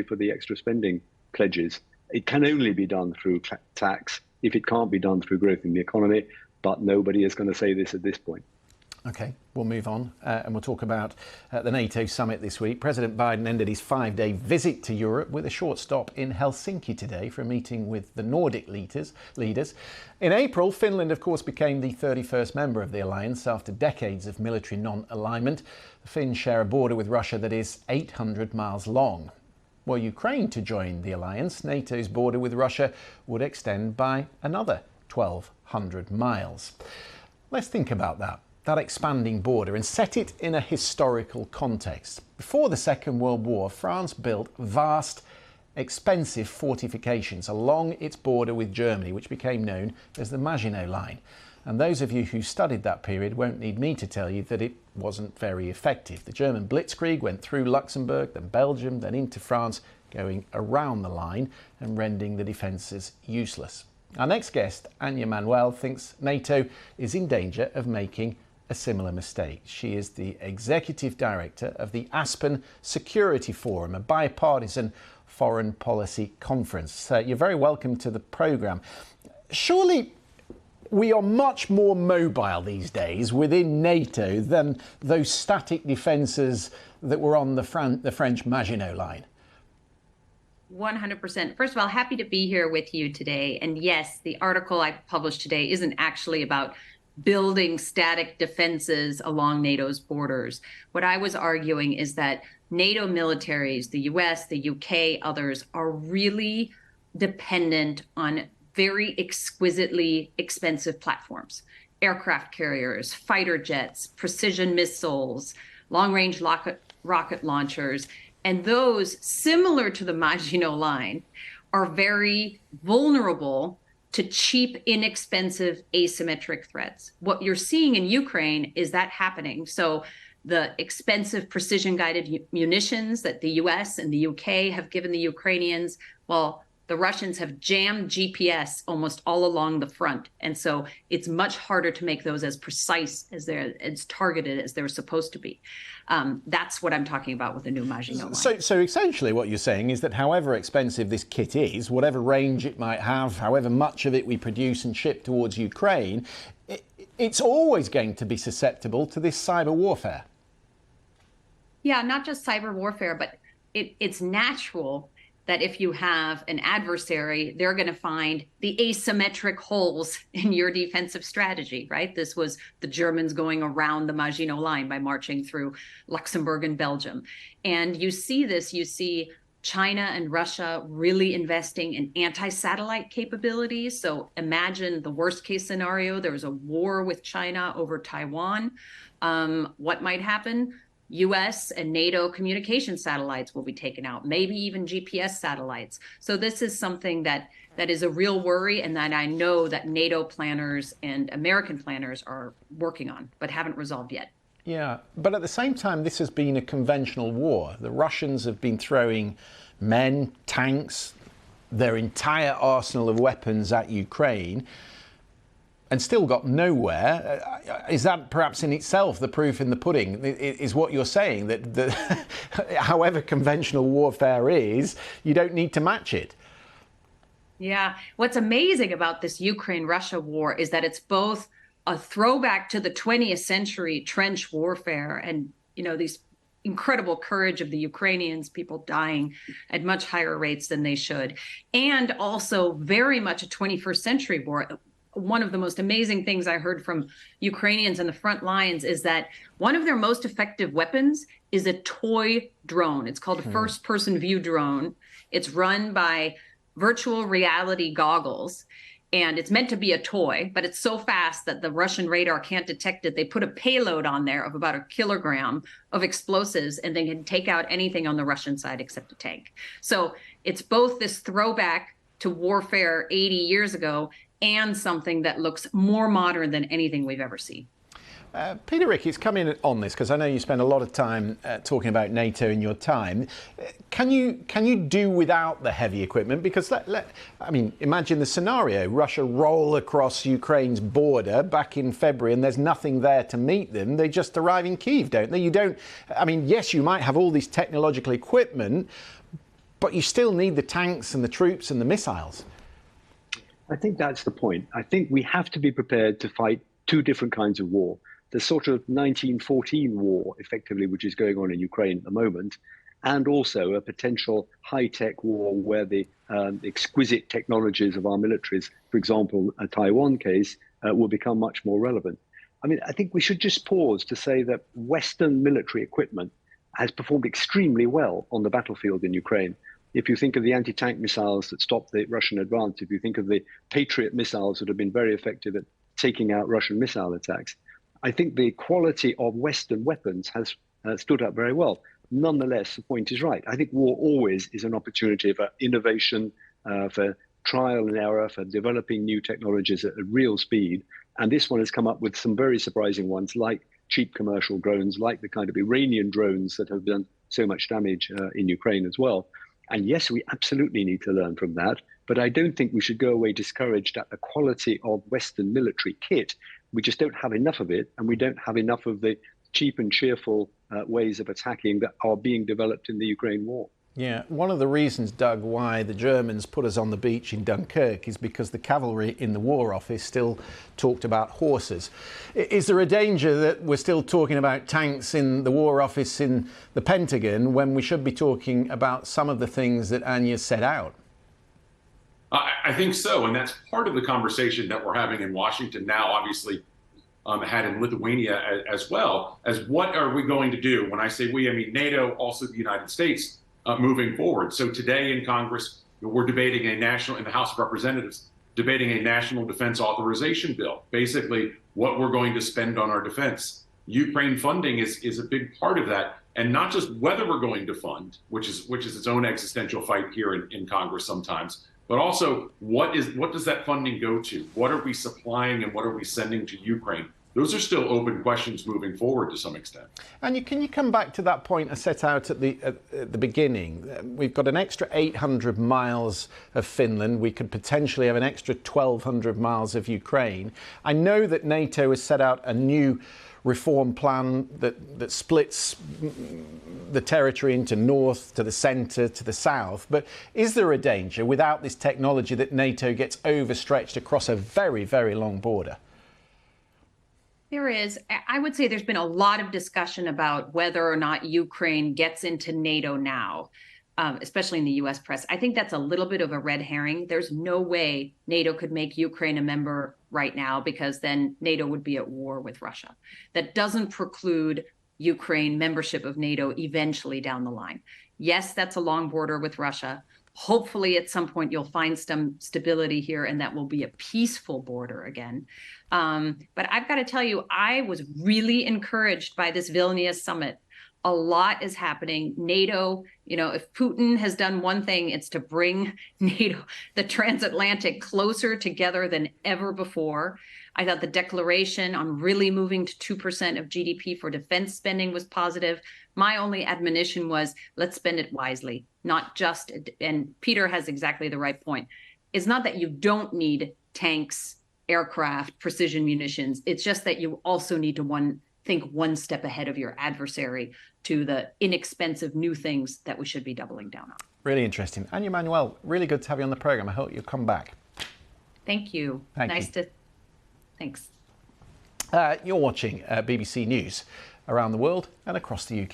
for the extra spending pledges. It can only be done through tax if it can't be done through growth in the economy, but nobody is going to say this at this point. OK, we'll move on and we'll talk about the NATO summit this week. President Biden ended his 5-day visit to Europe with a short stop in Helsinki today for a meeting with the Nordic leaders. In April, Finland, of course, became the 31st member of the alliance after decades of military non-alignment. The Finns share a border with Russia that is 800 miles long. Were Ukraine to join the alliance, NATO's border with Russia would extend by another 1,200 miles. Let's think about that expanding border, and set it in a historical context. Before the Second World War, France built vast, expensive fortifications along its border with Germany, which became known as the Maginot Line. And those of you who studied that period won't need me to tell you that it wasn't very effective. The German Blitzkrieg went through Luxembourg, then Belgium, then into France, going around the line and rendering the defences useless. Our next guest, Anja Manuel, thinks NATO is in danger of making a similar mistake. She is the executive director of the Aspen Security Forum, a bipartisan foreign policy conference. You're very welcome to the programme. Surely we are much more mobile these days within NATO than those static defences that were on the French Maginot Line. 100%. First of all, happy to be here with you today. And yes, the article I published today isn't actually about building static defenses along NATO's borders. What I was arguing is that NATO militaries, the US, the UK, others, are really dependent on very exquisitely expensive platforms. Aircraft carriers, fighter jets, precision missiles, long-range rocket launchers. And those, similar to the Maginot Line, are very vulnerable to cheap, inexpensive, asymmetric threats. What you're seeing in Ukraine is that happening. So the expensive precision-guided munitions that the US and the UK have given the Ukrainians, well, the Russians have jammed GPS almost all along the front. And so it's much harder to make those as precise as targeted as they're supposed to be. That's what I'm talking about with the new Maginot Line. So essentially what you're saying is that however expensive this kit is, whatever range it might have, however much of it we produce and ship towards Ukraine, it's always going to be susceptible to this cyber warfare. Yeah, not just cyber warfare, but it's natural that if you have an adversary, they're going to find the asymmetric holes in your defensive strategy, right? This was the Germans going around the Maginot Line by marching through Luxembourg and Belgium. And you see this, you see China and Russia really investing in anti-satellite capabilities. So imagine the worst case scenario, there was a war with China over Taiwan. What might happen? US and NATO communication satellites will be taken out, maybe even GPS satellites. So this is something that is a real worry, and that I know that NATO planners and American planners are working on, but haven't resolved yet. Yeah, but at the same time, this has been a conventional war. The Russians have been throwing men, tanks, their entire arsenal of weapons at Ukraine, and still got nowhere. Is that perhaps in itself the proof in the pudding? Is what you're saying, that however conventional warfare is, you don't need to match it? Yeah. What's amazing about this Ukraine-Russia war is that it's both a throwback to the 20th century trench warfare and, these incredible courage of the Ukrainians, people dying at much higher rates than they should, and also very much a 21st century war. One of the most amazing things I heard from Ukrainians on the front lines is that one of their most effective weapons is a toy drone. It's called a first-person view drone. It's run by virtual reality goggles, and it's meant to be a toy, but it's so fast that the Russian radar can't detect it. They put a payload on there of about 1 kilogram of explosives, and they can take out anything on the Russian side except a tank. So it's both this throwback to warfare 80 years ago and something that looks more modern than anything we've ever seen. Peter Ricketts, come in on this, because I know you spend a lot of time talking about NATO in your time. Can you do without the heavy equipment? Because imagine the scenario: Russia roll across Ukraine's border back in February, and there's nothing there to meet them. They just arrive in Kyiv, don't they? Yes, you might have all this technological equipment, but you still need the tanks and the troops and the missiles. I think that's the point. I think we have to be prepared to fight two different kinds of war. The sort of 1914 war, effectively, which is going on in Ukraine at the moment, and also a potential high-tech war where the exquisite technologies of our militaries, for example, a Taiwan case, will become much more relevant. I mean, I think we should just pause to say that Western military equipment has performed extremely well on the battlefield in Ukraine. If you think of the anti-tank missiles that stopped the Russian advance, if you think of the Patriot missiles that have been very effective at taking out Russian missile attacks, I think the quality of Western weapons has stood up very well. Nonetheless, the point is right. I think war always is an opportunity for innovation, for trial and error, for developing new technologies at a real speed. And this one has come up with some very surprising ones, like cheap commercial drones, like the kind of Iranian drones that have done so much damage in Ukraine as well. And yes, we absolutely need to learn from that. But I don't think we should go away discouraged at the quality of Western military kit. We just don't have enough of it, and we don't have enough of the cheap and cheerful ways of attacking that are being developed in the Ukraine war. Yeah, one of the reasons, Doug, why the Germans put us on the beach in Dunkirk is because the cavalry in the War Office still talked about horses. Is there a danger that we're still talking about tanks in the War Office in the Pentagon when we should be talking about some of the things that Anya set out? I think so, and that's part of the conversation that we're having in Washington now, obviously had in Lithuania as well, as what are we going to do? When I say we, I mean NATO, also the United States, moving forward. So today in Congress, we're debating in the House of Representatives, debating a national defense authorization bill, basically what we're going to spend on our defense. Ukraine funding is a big part of that, and not just whether we're going to fund, which is its own existential fight here in Congress sometimes, but also what does that funding go to? What are we supplying and what are we sending to Ukraine? Those are still open questions moving forward to some extent. And can you come back to that point I set out at the beginning? We've got an extra 800 miles of Finland. We could potentially have an extra 1,200 miles of Ukraine. I know that NATO has set out a new reform plan that splits the territory into north, to the centre, to the south. But is there a danger without this technology that NATO gets overstretched across a very, very long border? There is. I would say there's been a lot of discussion about whether or not Ukraine gets into NATO now, especially in the US press. I think that's a little bit of a red herring. There's no way NATO could make Ukraine a member right now, because then NATO would be at war with Russia. That doesn't preclude Ukraine membership of NATO eventually down the line. Yes, that's a long border with Russia. Hopefully, at some point, you'll find some stability here, and that will be a peaceful border again. But I've got to tell you, I was really encouraged by this Vilnius summit. A lot is happening. NATO, if Putin has done one thing, it's to bring NATO, the transatlantic, closer together than ever before. I thought the declaration on really moving to 2% of GDP for defense spending was positive. My only admonition was, let's spend it wisely, not just, and Peter has exactly the right point. It's not that you don't need tanks, aircraft, precision munitions. It's just that you also need to think one step ahead of your adversary to the inexpensive new things that we should be doubling down on. Really interesting. Anya Manuel, really good to have you on the programme. I hope you'll come back. Thank you. Thanks. You're watching BBC News around the world and across the UK.